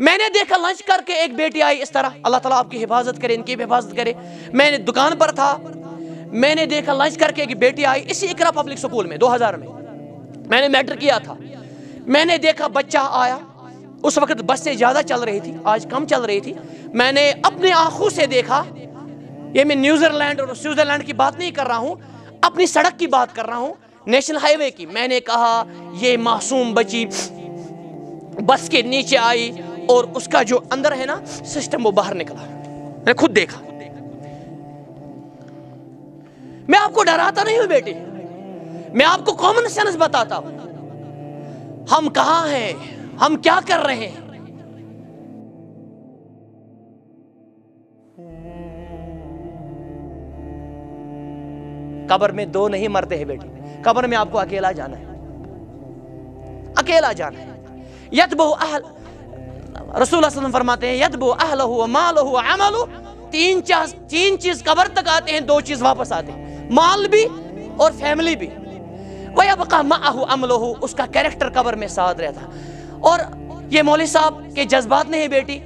میں نے دیکھا لنچ کر کے ایک بیٹی آئی اس طرح, اللہ تعالیٰ آپ کی حفاظت کرے, ان کی بھی حفاظت کرے. میں نے دکان پر تھا, میں نے دیکھا لنچ کر کے ایک بیٹی آئی اسی اقرا پبلک سکول میں 2000 میں نے میٹر کیا تھا. میں نے دیکھا بچہ آیا, اس وقت بس سے زیادہ چل رہی تھی, آج کم چل رہی تھی. میں نے اپنے آنکھوں سے دیکھا, یہ میں نیوزرلینڈ اور سوئٹزرلینڈ کی بات نہیں کر رہا ہوں, اپنی سڑک کی بات کر رہا ہوں, نیشنل ہائی وے کی. میں نے کہا یہ معصوم بچی بس کے نیچے آئی اور اس کا جو اندر ہے نا سسٹم وہ باہر نکلا. میں نے خود دیکھا. میں آپ کو ڈراتا نہیں ہوں بیٹی, میں آپ کو کامن سینس بتاتا ہوں. ہم کہاں ہیں, ہم کیا کر رہے ہیں. قبر میں دو نہیں مرتے ہیں بیٹی, قبر میں آپ کو اکیلا جانا ہے, اکیلا جانا ہے. یتبو اہل, رسول اللہ صلی اللہ علیہ وسلم فرماتے ہیں یتبو اہلہ و مالہ و عملہ, تین چیز قبر تک آتے ہیں, دو چیز واپس آتے ہیں, مال بھی اور فیملی بھی. وَيَبْقَى مَعَهُ عَمْلُهُ, اس کا کریکٹر قبر میں ساتھ رہتا. اور یہ مولوی صاحب کے جذبات نہیں بیٹی,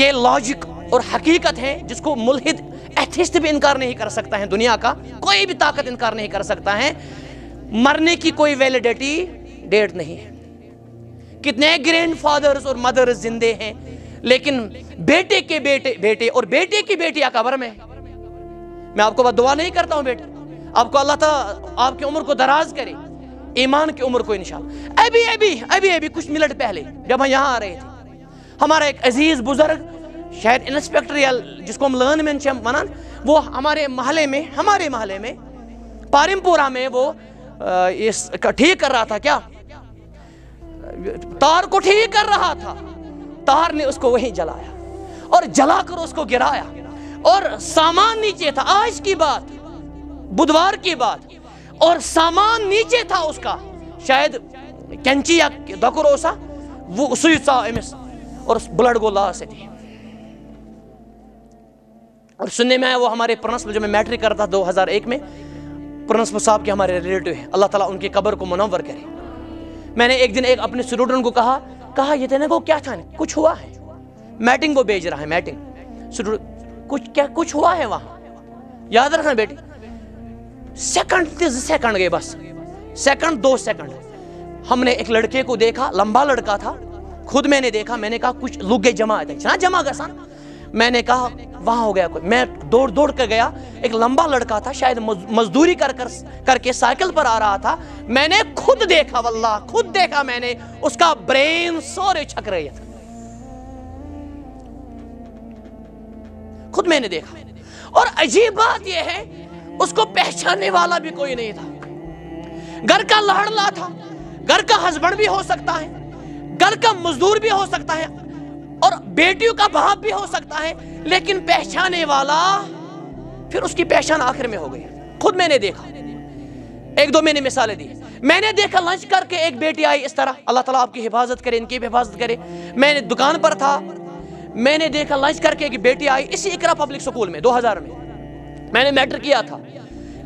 یہ لاجک اور حقیقت ہے جس کو ملحد ایتھسٹ بھی انکار نہیں کر سکتا ہے, دنیا کا کوئی بھی طاقت انکار نہیں کر سکتا ہے. مرنے کی کوئی ویلیڈیٹی ڈیٹ نہیں ہے. کتنے گرینڈ فادرز اور مدرز زندے ہیں, لیکن بیٹے کے بیٹے اور بیٹے کی بیٹیاں قبر میں. میں آپ کو بس دعا نہیں کرتا ہوں بیٹے, آپ کو اللہ تعالیٰ آپ کی عمر کو دراز کرے, ایمان کی عمر کو انشاءاللہ. ابھی کچھ منٹ پہلے جب ہم یہاں آ رہے تھے, ہمارا ایک عزیز بزرگ شاید انسپیکٹر یا جس کو ہم لرن مین ونان, وہ ہمارے محلے میں پارم پورہ میں وہ ٹھیک کر رہا تھا. کیا تار کو ٹھیک کر رہا تھا, تار نے اس کو وہیں جلایا اور جلا کر اس کو گرایا, اور سامان نیچے تھا. آج کی بات, بدوار کی بات, اور سامان نیچے تھا اس کا, شاید کینچی یا دکروسا, وہ سوئی سا امس, اور بلڈ کو لا سے تھی. اور سننے میں آیا وہ ہمارے پرنسپل, جو میں میٹرک کرتا 2001 میں, پرنسپل صاحب کے ہمارے ریلیٹو ہیں, اللہ تعالیٰ ان کی قبر کو منور کرے. میں نے ایک دن ایک اپنے اسٹوڈنٹ کو کہا یہ تینے کو کیا تھا, کچھ ہوا ہے, میٹنگ کو بھیج رہا ہے, میٹنگ, کچھ ہوا ہے وہاں, یاد رکھنا بیٹی. سیکنڈ گئے, بس سیکنڈ 2 سیکنڈ. ہم نے ایک لڑکے کو دیکھا, لمبا لڑکا تھا, خود میں نے دیکھا. میں نے کہا کچھ لوگ جمع تھے, جمع گسان. میں نے کہا وہاں ہو گیا کوئی. میں دوڑ کر گیا, ایک لمبا لڑکا تھا, شاید مزدوری کر کے سائیکل پر آ رہا تھا. میں نے خود دیکھا, واللہ خود دیکھا میں نے, اس کا برین سورے چھک رہی تھا, خود میں نے دیکھا. اور عجیب بات یہ ہے, اس کو پہچاننے والا بھی کوئی نہیں تھا. گھر کا لاڑلا تھا, گھر کا ہسبینڈ بھی ہو سکتا ہے, گھر کا مزدور بھی ہو سکتا ہے, اور بیٹیوں کا باپ بھی ہو سکتا ہے, لیکن پہچانے والا, پھر اس کی پہچان آخر میں ہو گئی. خود میں نے دیکھا, 1-2 میں نے مثالیں دی. میں نے دیکھا لنچ کر کے ایک بیٹی آئی اس طرح, اللہ تعالیٰ آپ کی حفاظت کرے, ان کی بھی حفاظت کرے. میں نے دکان پر تھا, میں نے دیکھا لنچ کر کے ایک بیٹی آئی اسی اقرا پبلک سکول میں 2000 میں نے میٹر کیا تھا.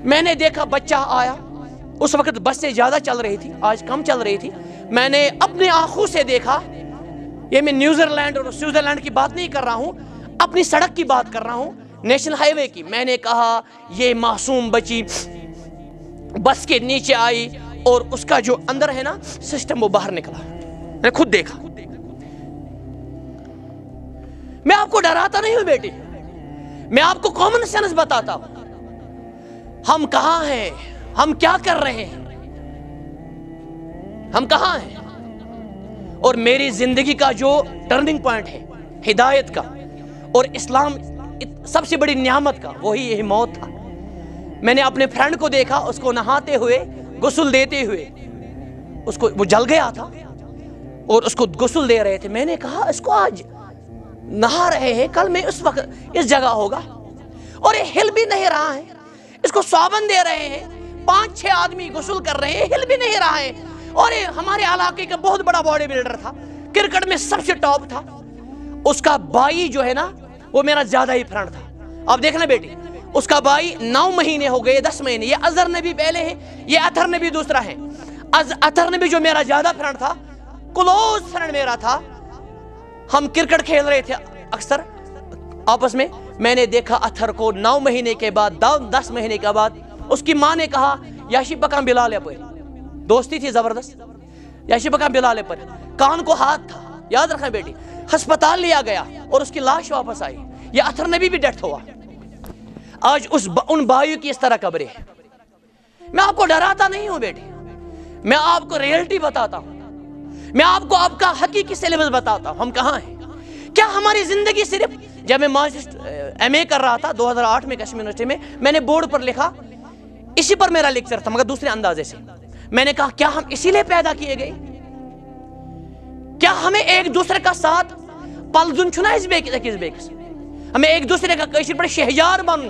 میں نے دیکھا بچہ آیا, اس وقت بس سے زیادہ چل رہی تھی, آج کم چل رہی تھی. میں نے اپنے آنکھوں سے دیکھا, یہ میں نیوزرلینڈ اور سوئٹزرلینڈ کی بات نہیں کر رہا ہوں, اپنی سڑک کی بات کر رہا ہوں, نیشنل ہائی وے کی. میں نے کہا یہ معصوم بچی بس کے نیچے آئی اور اس کا جو اندر ہے نا سسٹم وہ باہر نکلا. میں نے خود دیکھا. میں آپ کو ڈراتا نہیں ہوں بیٹی, میں آپ کو کامن سینس بتاتا ہوں. ہم کہاں ہیں, ہم کیا کر رہے ہیں, ہم کہاں ہیں. اور میری زندگی کا جو ٹرننگ پوائنٹ ہے ہدایت کا اور اسلام سب سے بڑی نعمت کا, وہی یہی موت تھا. میں نے اپنے فرینڈ کو دیکھا, اس کو نہاتے ہوئے, غسل دیتے ہوئے, اس کو وہ جل گیا تھا اور اس کو غسل دے رہے تھے. میں نے کہا اس کو آج نہا رہے ہیں, کل میں اس وقت اس جگہ ہوگا, اور یہ ہل بھی نہیں رہا ہے. اس کو صابن دے رہے ہیں, 5-6 آدمی غسل کر رہے ہیں, ہل بھی نہیں رہا ہے. اور یہ ہمارے علاقے کا بہت بڑا باڈی بلڈر تھا, کرکٹ میں سب سے ٹاپ تھا. اس کا بھائی جو ہے نا وہ میرا زیادہ ہی فرینڈ تھا. اب دیکھنا بیٹی, اس کا بھائی 9 مہینے ہو گئے, 10 مہینے. یہ اظہر نبی پہلے ہے, یہ اطہر نبی دوسرا ہے. اطہر نبی جو میرا زیادہ فرینڈ تھا, کلوز فرینڈ میرا تھا, ہم کرکٹ کھیل رہے تھے اکثر آپس میں نے دیکھا اتھر کو 9 مہینے کے بعد 10 مہینے کے بعد اس کی ماں نے کہا یاشی پکان بلال پر، دوستی تھی زبردست، یاشی پکان بلال پر، کان کو ہاتھ تھا، یاد رکھیں بیٹی، ہسپتال لیا گیا اور اس کی لاش واپس آئی، یہ اتھر نبی بھی ڈیتھ ہوا۔ آج ان بھائیوں کی اس طرح قبریں ہیں۔ میں آپ کو ڈراتا نہیں ہوں بیٹی، میں آپ کو ریئلٹی بتاتا ہوں، میں آپ کو آپ کا حقیقی سلیبس بتاتا ہوں، ہم کہاں ہیں۔ کیا ہماری زندگی صرف، جب میں ماسٹر ایم اے کر رہا تھا 2008 میں کشمیر یونیورسٹی میں نے بورڈ پر لکھا، اسی پر میرا لیکچر تھا مگر دوسرے اندازے سے، میں نے کہا کیا ہم اسی لیے پیدا کیے گئے؟ کیا ہمیں ایک دوسرے کا ساتھ پلزن چھنا اس بیکس ہمیں ایک دوسرے کا کشیر پر شہجار بنن